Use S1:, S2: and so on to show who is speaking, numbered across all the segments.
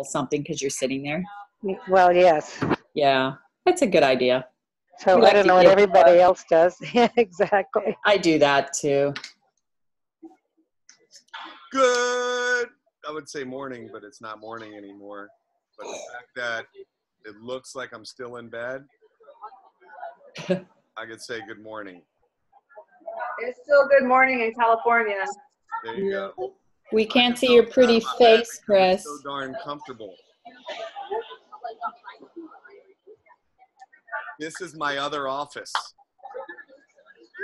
S1: something because you're sitting there.
S2: Well, yes.
S1: Yeah, that's a good idea.
S2: So
S1: We
S2: I
S1: like
S2: don't
S1: to
S2: know what
S1: give
S2: everybody else does. Yeah, exactly.
S1: I do that too.
S3: Good. I would say morning, but it's not morning anymore. But the fact that it looks like I'm still in bed, I could say good morning.
S4: It's still good morning in California.
S3: There you go.
S1: We can't see your pretty face, Chris.
S3: It's so darn comfortable. This is my other office.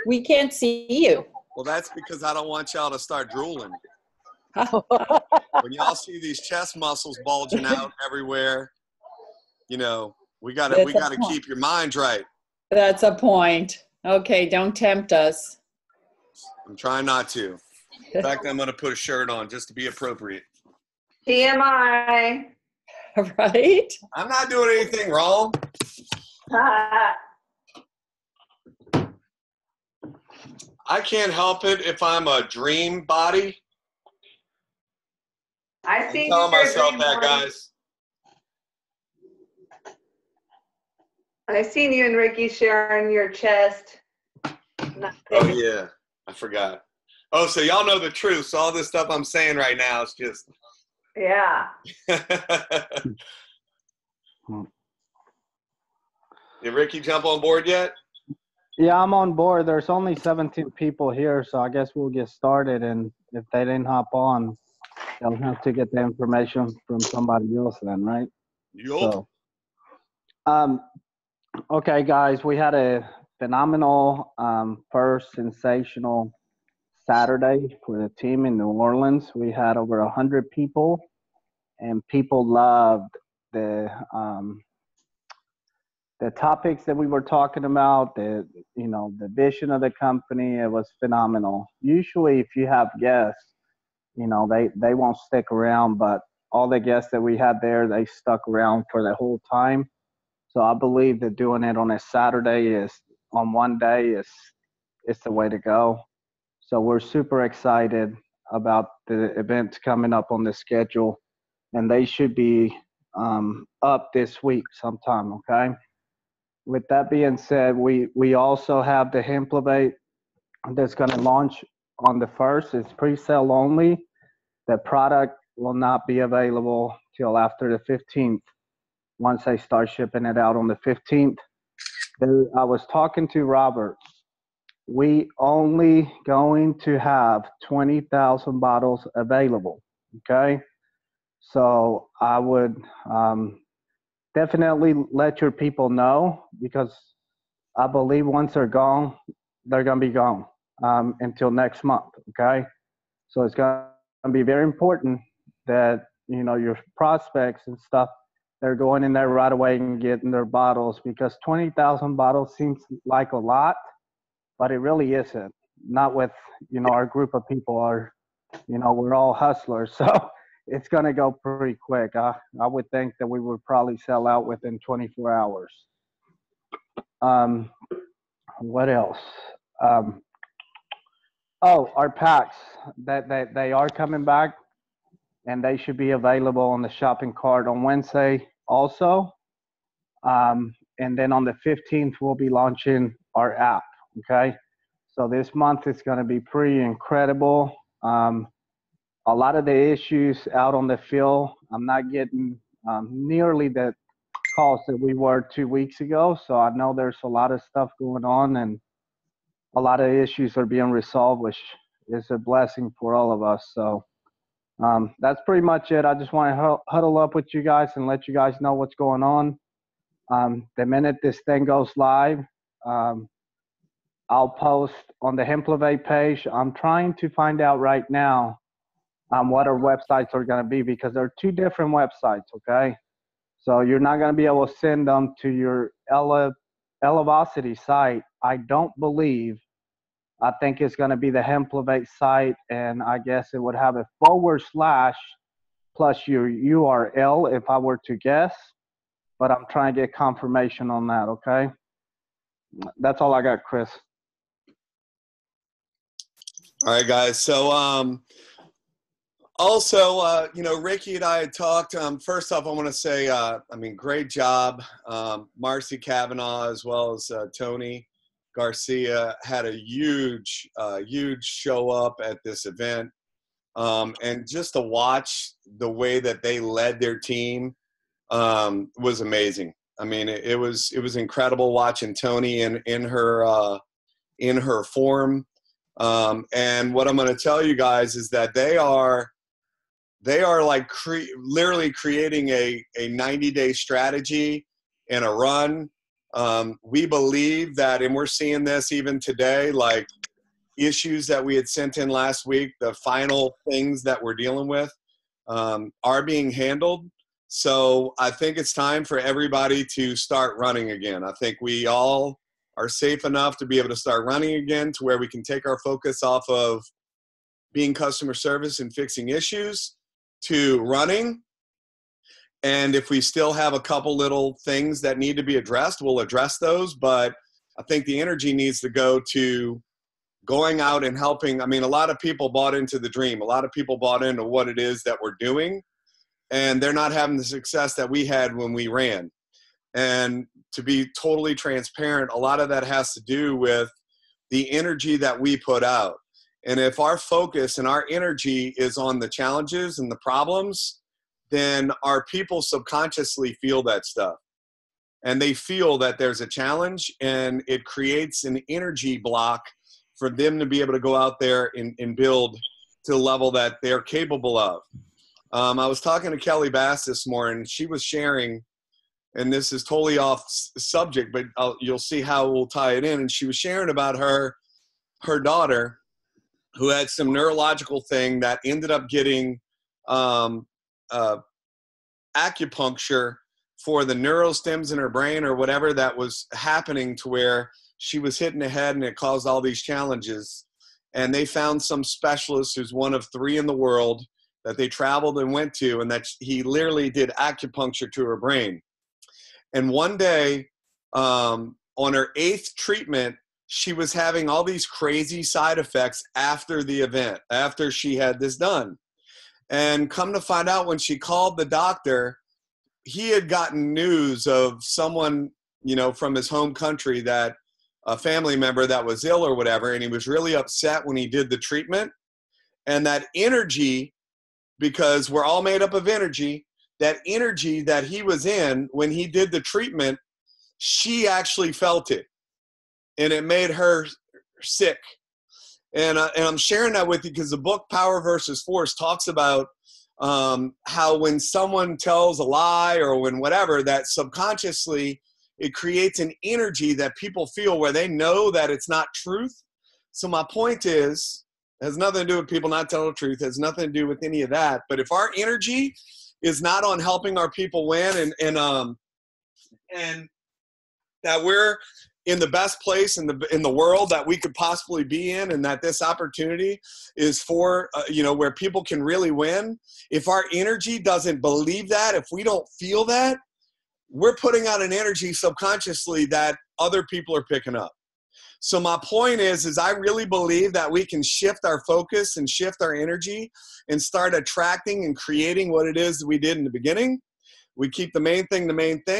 S1: We can't see you.
S3: Well, that's because I don't want y'all to start drooling. When y'all see these chest muscles bulging out everywhere, you know, we gotta keep your mind right.
S1: That's a point. Okay, don't tempt us.
S3: I'm trying not to. In fact, I'm gonna put a shirt on just to be appropriate.
S4: TMI.
S1: Right?
S3: I'm not doing anything wrong. I can't help it if I'm a dream body.
S4: I see.
S3: I'm telling myself that, guys.
S4: I've seen you and Ricky sharing your chest.
S3: Oh yeah, I forgot. Oh, so y'all know the truth. So all this stuff I'm saying right now is just.
S4: Yeah.
S3: Did Ricky jump on board yet?
S5: Yeah, I'm on board. There's only 17 people here, so I guess we'll get started. And if they didn't hop on, they'll have to get the information from somebody else then, right?
S3: Yup.
S5: So, okay, guys, we had a phenomenal first Sensational Saturday for the team in New Orleans. We had over 100 people, and people loved the topics that we were talking about, the vision of the company. It was phenomenal. Usually if you have guests, they won't stick around, but all the guests that we had there, they stuck around for the whole time. So I believe that doing it on a Saturday on one day is the way to go. So we're super excited about the events coming up on the schedule, and they should be up this week sometime, okay? With that being said, we also have the Hemplavate that's going to launch on the 1st. It's pre-sale only. The product will not be available till after the 15th. Once they start shipping it out on the 15th. I was talking to Robert. We only going to have 20,000 bottles available, okay? So I would definitely let your people know, because I believe once they're gone, they're going to be gone until next month, okay? So it's going to be very important that, your prospects and stuff, they're going in there right away and getting their bottles, because 20,000 bottles seems like a lot, but it really isn't. Not with, our group of people are, we're all hustlers. So it's going to go pretty quick. I would think that we would probably sell out within 24 hours. What else? Our packs, that they are coming back, and they should be available on the shopping cart on Wednesday also. And then on the 15th, we'll be launching our app, okay? So this month is going to be pretty incredible. A lot of the issues out on the field, I'm not getting nearly the calls that we were 2 weeks ago. So I know there's a lot of stuff going on, and a lot of issues are being resolved, which is a blessing for all of us. So that's pretty much it. I just want to huddle up with you guys and let you guys know what's going on. The minute this thing goes live, I'll post on the Hemplavate page. I'm trying to find out right now what our websites are going to be, because there are 2 different websites, okay? So you're not going to be able to send them to your Elevosity site. I don't believe. I think it's going to be the Hemplavate site, and I guess it would have a / plus your URL if I were to guess, but I'm trying to get confirmation on that, okay? That's all I got, Chris.
S3: All right, guys. So Also, Ricky and I had talked. First off, I want to say, great job. Marcy Kavanaugh, as well as Tony Garcia, had a huge show up at this event. And just to watch the way that they led their team was amazing. I mean, it was incredible watching Tony in her form. And what I'm going to tell you guys is that they are like literally creating a 90-day strategy and a run. We believe that, and we're seeing this even today, like issues that we had sent in last week, the final things that we're dealing with are being handled. So I think it's time for everybody to start running again. I think we all are safe enough to be able to start running again, to where we can take our focus off of being customer service and fixing issues to running. And if we still have a couple little things that need to be addressed, we'll address those. But I think the energy needs to go to going out and helping. I mean, a lot of people bought into the dream. A lot of people bought into what it is that we're doing, and they're not having the success that we had when we ran. And to be totally transparent, a lot of that has to do with the energy that we put out. And if our focus and our energy is on the challenges and the problems, then our people subconsciously feel that stuff. And they feel that there's a challenge, and it creates an energy block for them to be able to go out there and build to the level that they're capable of. I was talking to Kelly Bass this morning. She was sharing, and this is totally off subject, but you'll see how we'll tie it in. And she was sharing about her daughter, who had some neurological thing that ended up getting acupuncture for the neurostems in her brain or whatever that was happening, to where she was hitting the head and it caused all these challenges. And they found some specialist who's one of 3 in the world that they traveled and went to, and that he literally did acupuncture to her brain. And one day, on her 8th treatment, she was having all these crazy side effects after the event, after she had this done. And come to find out, when she called the doctor, he had gotten news of someone, from his home country, that a family member that was ill or whatever, and he was really upset when he did the treatment. And that energy, because we're all made up of energy, that energy that he was in when he did the treatment, she actually felt it. And it made her sick. And I'm sharing that with you because the book Power versus Force talks about how when someone tells a lie or when whatever, that subconsciously it creates an energy that people feel where they know that it's not truth. So my point is, it has nothing to do with people not telling the truth. It has nothing to do with any of that. But if our energy is not on helping our people win and that we're in the best place in the world that we could possibly be in, and that this opportunity is for, where people can really win. If our energy doesn't believe that, if we don't feel that, we're putting out an energy subconsciously that other people are picking up. So my point is I really believe that we can shift our focus and shift our energy and start attracting and creating what it is that we did in the beginning. We keep the main thing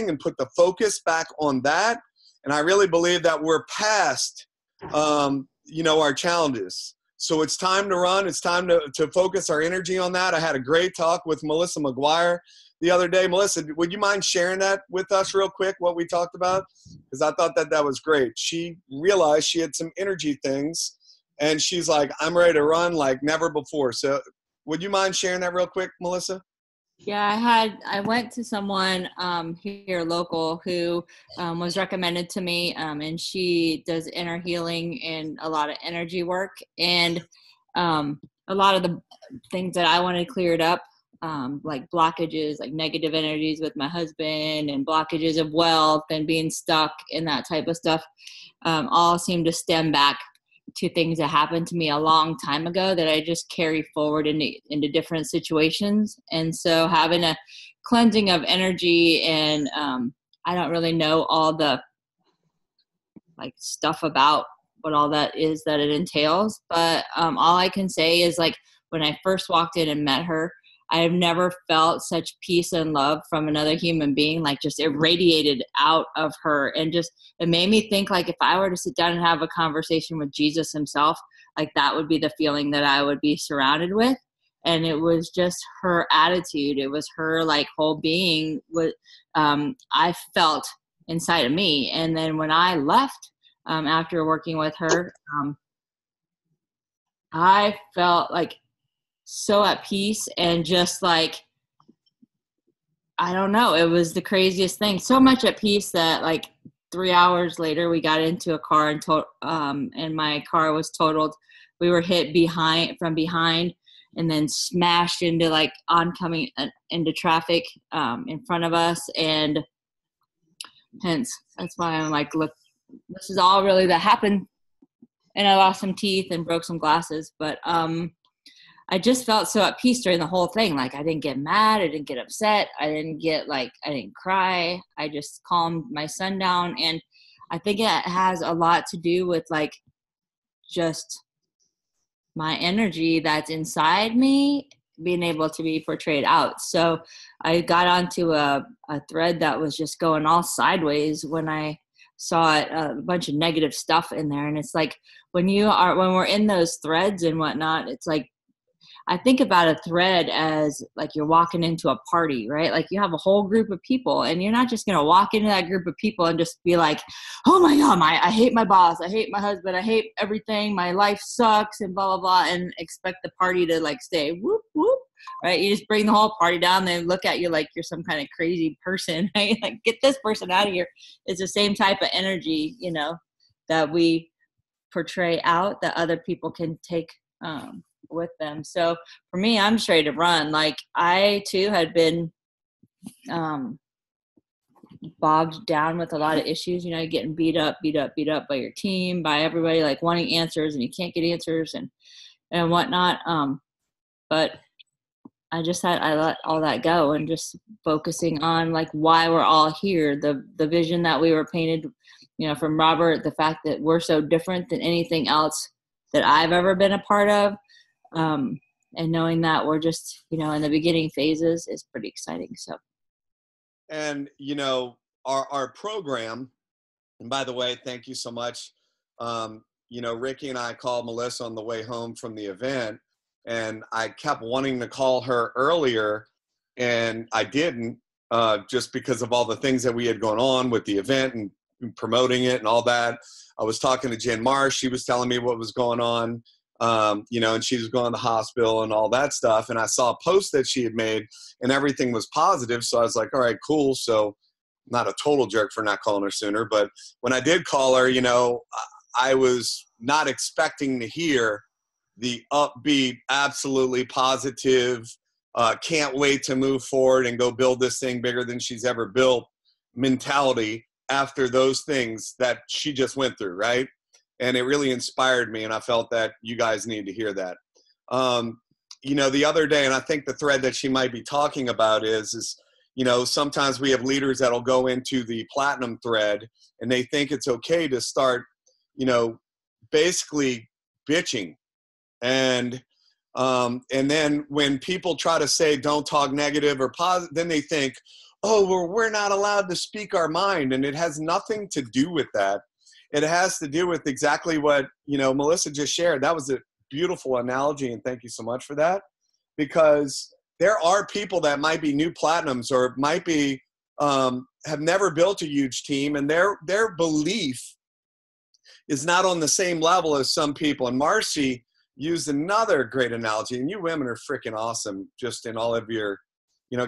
S3: and put the focus back on that. And I really believe that we're past, our challenges. So it's time to run. It's time to focus our energy on that. I had a great talk with Melissa McGuire the other day. Melissa, would you mind sharing that with us real quick, what we talked about? Because I thought that was great. She realized she had some energy things, and she's like, I'm ready to run like never before. So would you mind sharing that real quick, Melissa?
S6: Yeah, I went to someone here local who was recommended to me, and she does inner healing and a lot of energy work, and a lot of the things that I wanted cleared up, like blockages, like negative energies with my husband, and blockages of wealth and being stuck and that type of stuff, all seem to stem back to things that happened to me a long time ago that I just carry forward into different situations. And so having a cleansing of energy, and I don't really know all the stuff about what all that is that it entails, but all I can say is when I first walked in and met her, I have never felt such peace and love from another human being, like just irradiated out of her. And just, it made me think, like, if I were to sit down and have a conversation with Jesus himself, like that would be the feeling that I would be surrounded with. And it was just her attitude. It was her like whole being, what I felt inside of me. And then when I left after working with her, I felt like so at peace and just like, I don't know, it was the craziest thing. So much at peace that like 3 hours later we got into a car and my car was totaled. We were hit from behind and then smashed into like oncoming into traffic in front of us. And hence that's why I'm like, look, this is all really that happened. And I lost some teeth and broke some glasses, but I just felt so at peace during the whole thing. Like I didn't get mad. I didn't get upset. I didn't cry. I just calmed my son down. And I think it has a lot to do with like just my energy that's inside me being able to be portrayed out. So I got onto a thread that was just going all sideways when I saw it, a bunch of negative stuff in there. And it's like, when we're in those threads and whatnot, it's like, I think about a thread as like you're walking into a party, right? Like you have a whole group of people and you're not just going to walk into that group of people and just be like, oh my God, I hate my boss. I hate my husband. I hate everything. My life sucks and blah, blah, blah. And expect the party to like stay whoop, whoop, right? You just bring the whole party down. They look at you like you're some kind of crazy person, right? Like get this person out of here. It's the same type of energy, that we portray out that other people can take, with them. So for me, I'm just ready to run. Like I too had been bogged down with a lot of issues, getting beat up by your team, by everybody, like wanting answers and you can't get answers and whatnot. But I let all that go and just focusing on like why we're all here, the vision that we were painted, from Robert, the fact that we're so different than anything else that I've ever been a part of. And knowing that we're just, in the beginning phases is pretty exciting. So,
S3: and our program, and by the way, thank you so much. Ricky and I called Melissa on the way home from the event, and I kept wanting to call her earlier, and I didn't, just because of all the things that we had going on with the event and promoting it and all that. I was talking to Jen Marsh. She was telling me what was going on. And she was going to the hospital and all that stuff. And I saw a post that she had made and everything was positive. So I was like, all right, cool. So not a total jerk for not calling her sooner. But when I did call her, I was not expecting to hear the upbeat, absolutely positive, can't wait to move forward and go build this thing bigger than she's ever built mentality after those things that she just went through, right? And it really inspired me, and I felt that you guys need to hear that. The other day, and I think the thread that she might be talking about is sometimes we have leaders that'll go into the platinum thread, and they think it's okay to start, basically bitching. And then when people try to say don't talk negative or positive, then they think, oh, we're not allowed to speak our mind, and it has nothing to do with that. It has to do with exactly what, Melissa just shared. That was a beautiful analogy, and thank you so much for that. Because there are people that might be new platinums or might be have never built a huge team, and their belief is not on the same level as some people. And Marcy used another great analogy, and you women are freaking awesome just in all of your,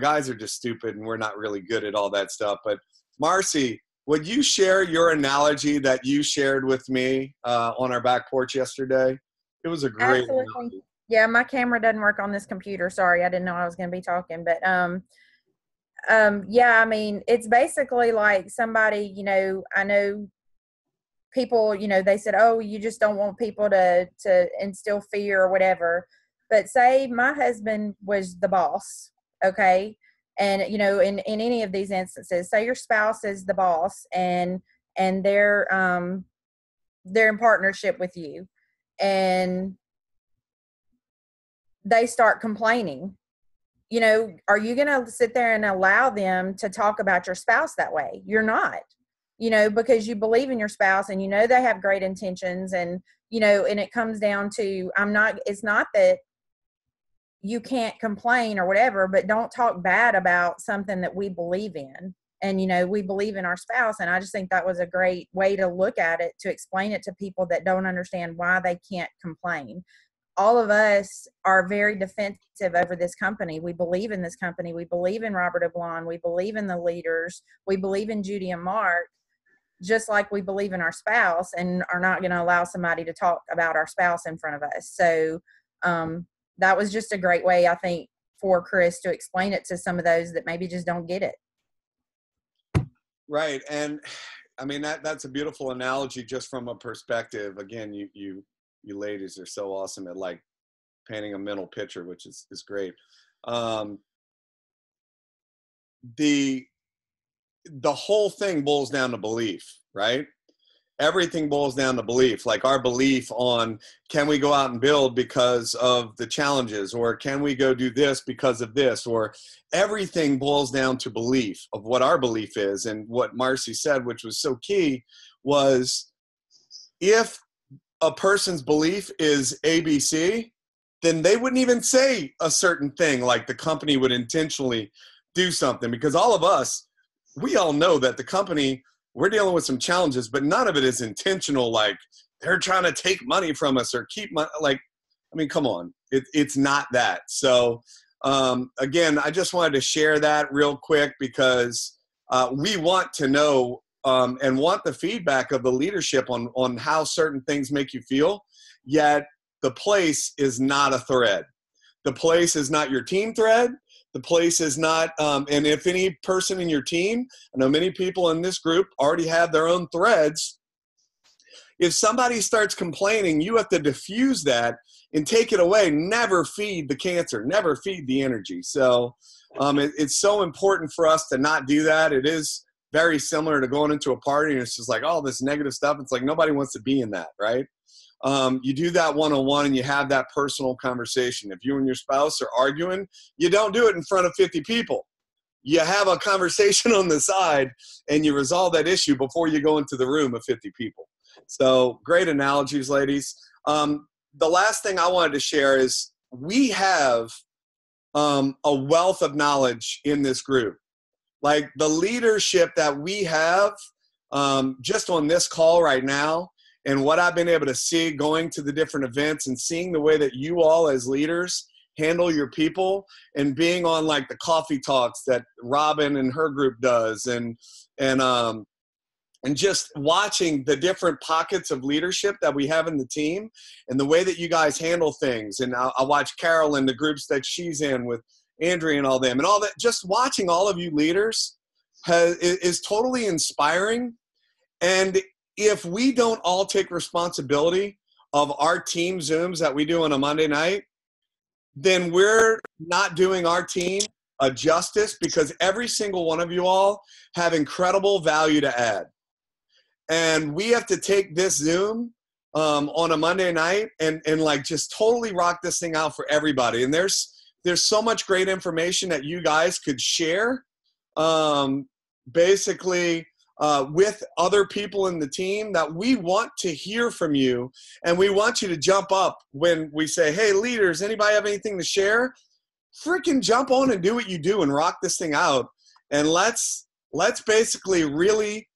S3: guys are just stupid, and we're not really good at all that stuff. But Marcy, would you share your analogy that you shared with me on our back porch yesterday? It was a great analogy.
S7: Yeah, my camera doesn't work on this computer. Sorry, I didn't know I was going to be talking. But yeah, I mean, it's basically like somebody, I know people, they said, oh, you just don't want people to instill fear or whatever. But say my husband was the boss, okay? And, in any of these instances, say your spouse is the boss and they're in partnership with you. And they start complaining. You know, are you going to sit there and allow them to talk about your spouse that way? You're not, you know, because you believe in your spouse and you know they have great intentions, and, you know, and it comes down to, it's not that you can't complain or whatever, but don't talk bad about something that we believe in. And, you know, we believe in our spouse. And I just think that was a great way to look at it, to explain it to people that don't understand why they can't complain. All of us are very defensive over this company. We believe in this company. We believe in Robert O'Blon. We believe in the leaders. We believe in Judy and Mark, just like we believe in our spouse, and are not going to allow somebody to talk about our spouse in front of us. So that was just a great way, I think, for Chris to explain it to some of those that maybe just don't get it.
S3: Right. And I mean, that's a beautiful analogy just from a perspective. Again, you ladies are so awesome at like painting a mental picture, which is great. The whole thing boils down to belief, right? Everything boils down to belief, like our belief on, can we go out and build because of the challenges, or can we go do this because of this, or everything boils down to belief of what our belief is. And what Marcy said, which was so key, was if a person's belief is ABC, then they wouldn't even say a certain thing, like the company would intentionally do something, because all of us, we all know that the company, we're dealing with some challenges, but none of it is intentional. Like they're trying to take money from us or keep money. Like, I mean, come on, it's not that. So again, I just wanted to share that real quick because we want to know and want the feedback of the leadership on how certain things make you feel. Yet the place is not a thread. The place is not your team thread. The place is not, and if any person in your team, I know many people in this group already have their own threads. If somebody starts complaining, you have to diffuse that and take it away. Never feed the cancer, never feed the energy. So it's so important for us to not do that. It is very similar to going into a party and it's just like, oh, this negative stuff. It's like nobody wants to be in that, right? You do that one-on-one and you have that personal conversation. If you and your spouse are arguing, you don't do it in front of 50 people. You have a conversation on the side and you resolve that issue before you go into the room of 50 people. So great analogies, ladies. The last thing I wanted to share is we have a wealth of knowledge in this group. Like the leadership that we have just on this call right now, and what I've been able to see going to the different events and seeing the way that you all as leaders handle your people, and being on like the coffee talks that Robin and her group does, and just watching the different pockets of leadership that we have in the team and the way that you guys handle things. And I watch Carol and the groups that she's in with Andrea and all them and all that. Just watching all of you leaders is totally inspiring. And if we don't all take responsibility of our team Zooms that we do on a Monday night, then we're not doing our team a justice, because every single one of you all have incredible value to add. And we have to take this Zoom on a Monday night and like just totally rock this thing out for everybody. And there's so much great information that you guys could share basically with other people in the team, that we want to hear from you. And we want you to jump up when we say, hey, leaders, anybody have anything to share? Freaking jump on and do what you do and rock this thing out. And let's basically really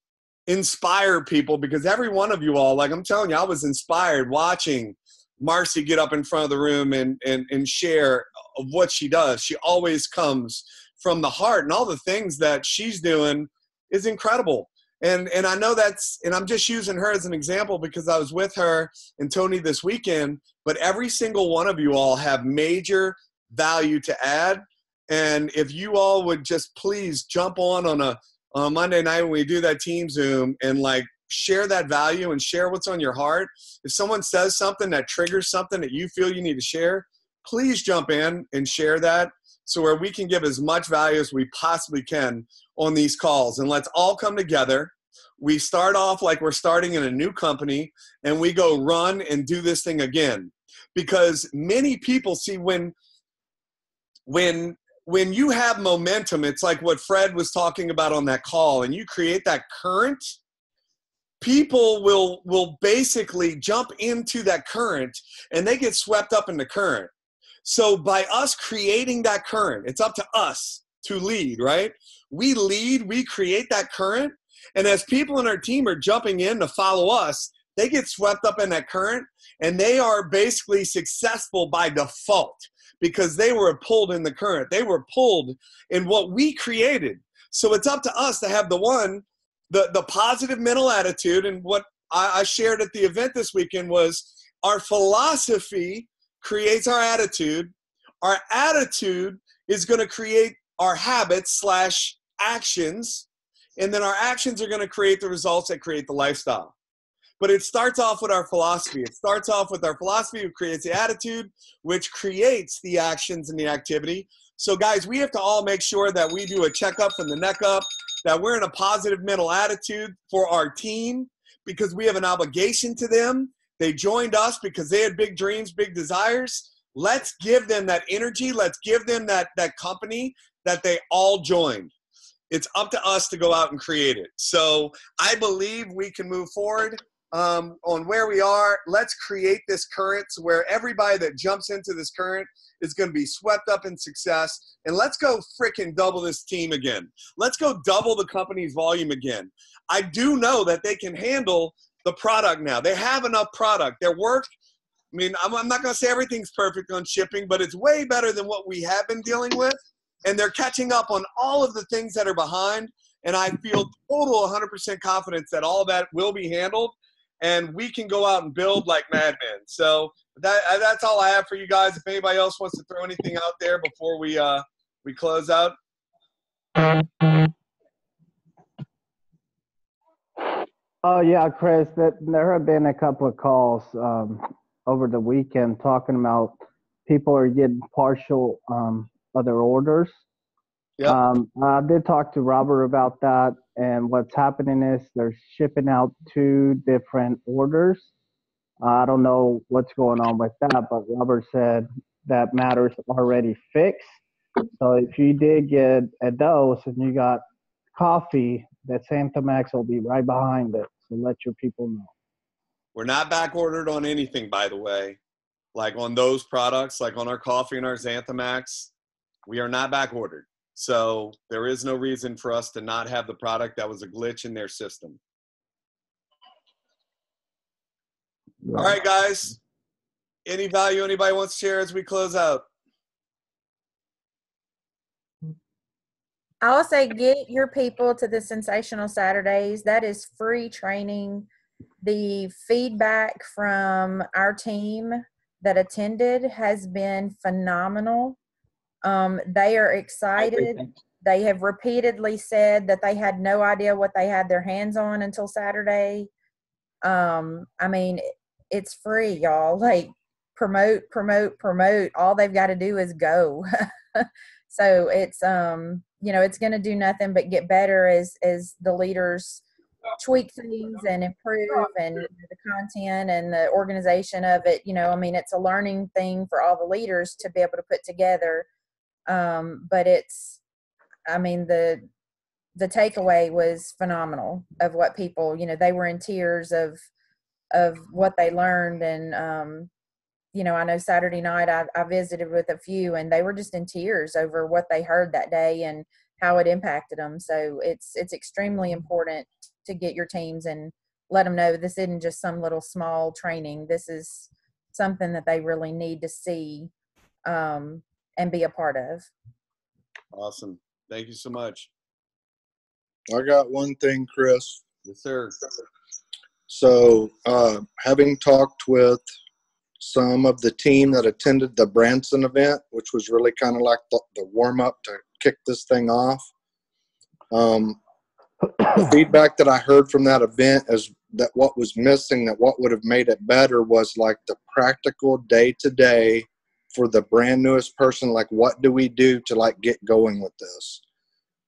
S3: inspire people, because every one of you all, like I'm telling you, I was inspired watching Marcy get up in front of the room and share of what she does. She always comes from the heart, and all the things that she's doing is incredible. And I know and I'm just using her as an example because I was with her and Tony this weekend, but every single one of you all have major value to add. And if you all would just please jump on a Monday night when we do that team Zoom and like share that value and share what's on your heart. If someone says something that triggers something that you feel you need to share, please jump in and share that, so where we can give as much value as we possibly can on these calls. And let's all come together. We start off like we're starting in a new company, and we go run and do this thing again. Because many people see when when you have momentum, it's like what Fred was talking about on that call, and you create that current, people will basically jump into that current and they get swept up in the current. So by us creating that current, it's up to us to lead, right? We lead, we create that current. And as people in our team are jumping in to follow us, they get swept up in that current, and they are basically successful by default because they were pulled in the current. They were pulled in what we created. So it's up to us to have the positive mental attitude. And what I shared at the event this weekend was our philosophy creates our attitude. Our attitude is going to create our habits / actions. And then our actions are going to create the results that create the lifestyle. But it starts off with our philosophy. It starts off with our philosophy, which creates the attitude, which creates the actions and the activity. So guys, we have to all make sure that we do a checkup from the neck up, that we're in a positive mental attitude for our team because we have an obligation to them. They joined us because they had big dreams, big desires. Let's give them that energy. Let's give them that company that they all joined. It's up to us to go out and create it. So I believe we can move forward on where we are. Let's create this current where everybody that jumps into this current is going to be swept up in success. And let's go freaking double this team again. Let's go double the company's volume again. I do know that they can handle the product now. They have enough product. Their work, I mean, I'm not going to say everything's perfect on shipping, but it's way better than what we have been dealing with. And they're catching up on all of the things that are behind. And I feel total 100% confidence that all of that will be handled. And we can go out and build like madmen. So that's all I have for you guys. If anybody else wants to throw anything out there before we close out.
S5: Oh yeah, Chris, there have been a couple of calls over the weekend talking about people are getting partial other orders.
S3: Yep.
S5: I did talk to Robert about that, and what's happening is they're shipping out 2 different orders. I don't know what's going on with that, but Robert said that matter's already fixed. So if you did get a dose and you got coffee, that Santamax will be right behind it. So let your people know.
S3: We're not back ordered on anything, by the way. Like on those products, like on our coffee and our Xanthamax, we are not back ordered. So there is no reason for us to not have the product. That was a glitch in their system.
S5: Yeah.
S3: All right, guys. Any value anybody wants to share as we close out?
S7: I'll say get your people to the Sensational Saturdays. That is free training. The feedback from our team that attended has been phenomenal. They are excited. They have repeatedly said that they had no idea what they had their hands on until Saturday. I mean, it's free, y'all. Like, promote. All they've got to do is go. So it's, it's going to do nothing but get better as the leaders tweak things and improve, and the content and the organization of it. It's a learning thing for all the leaders to be able to put together. But the takeaway was phenomenal of what people, they were in tears of what they learned. And, I know Saturday night I visited with a few, and they were just in tears over what they heard that day and how it impacted them. So it's extremely important to get your teams and let them know this isn't just some little small training. This is something that they really need to see and be a part of.
S3: Awesome. Thank you so much.
S8: I got one thing, Chris.
S3: Yes, sir.
S8: So having talked with some of the team that attended the Branson event, which was really kind of like the warm-up to kick this thing off, the feedback that I heard from that event is that what was missing, that what would have made it better was like the practical day-to-day for the brand newest person, like what do we do to like get going with this?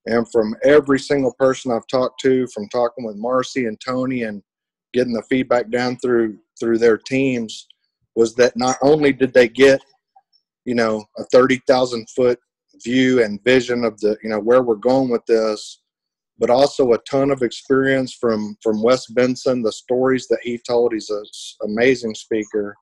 S8: And from every single person I've talked to, from talking with Marcy and Tony and getting the feedback down through their teams, was that not only did they get you know, a 30,000 foot view and vision of the, you know, where we're going with this, but also a ton of experience from Wes Benson, the stories that he told. He's an amazing speaker.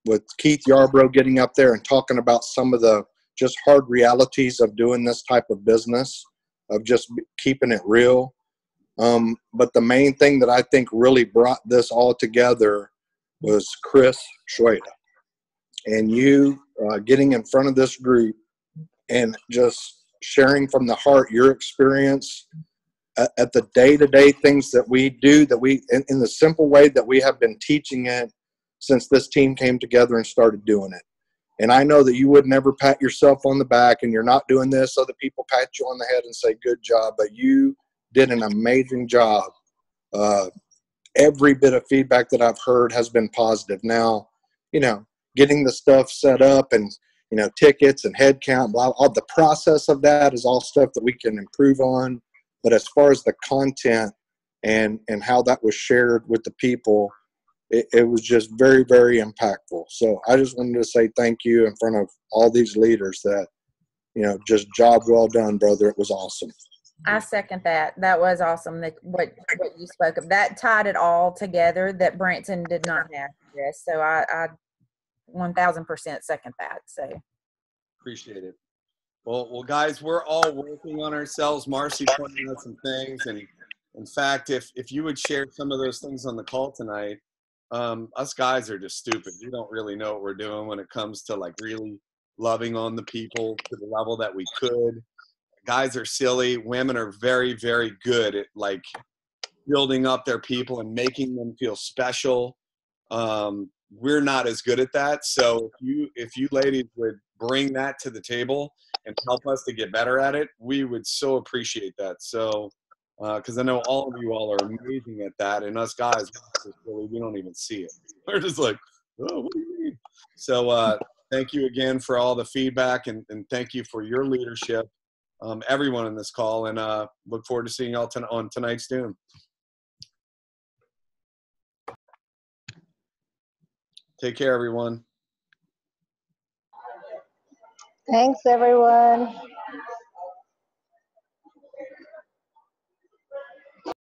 S8: With Keith Yarbrough getting up there and talking about some of the just hard realities of doing this type of business, of just keeping it real. But the main thing that I think really brought this all together was Chris Schweda. And you getting in front of this group and just sharing from the heart your experience at the day-to-day things that we do, that we, in the simple way that we have been teaching it since this team came together and started doing it. And I know that you would never pat yourself on the back, and you're not doing this so that people pat you on the head and say, good job, but you did an amazing job. Every bit of feedback that I've heard has been positive. Now, you know, getting the stuff set up and, you know, tickets and head count, blah, all the process of that is all stuff that we can improve on. But as far as the content and how that was shared with the people, it was just very, very impactful. So I just wanted to say thank you in front of all these leaders that, you know, just job well done, brother. It was awesome.
S7: I second that. That was awesome. That what you spoke of, that tied it all together that Branson did not have this. So I 1000% second that. So
S3: Appreciate it. Well, guys, we're all working on ourselves. Marcy pointed out some things, and in fact, if you would share some of those things on the call tonight, us guys are just stupid. We don't really know what we're doing when it comes to like really loving on the people to the level that we could. Guys are silly. Women are very, very good at like building up their people and making them feel special. We're not as good at that. So if you ladies would bring that to the table and help us to get better at it, we would so appreciate that. So, because I know all of you all are amazing at that, and us guys, really, we don't even see it. We're just like, oh, what do you mean? So thank you again for all the feedback, and thank you for your leadership, everyone in this call, and look forward to seeing y'all on tonight's Doom. Take care, everyone.
S2: Thanks, everyone.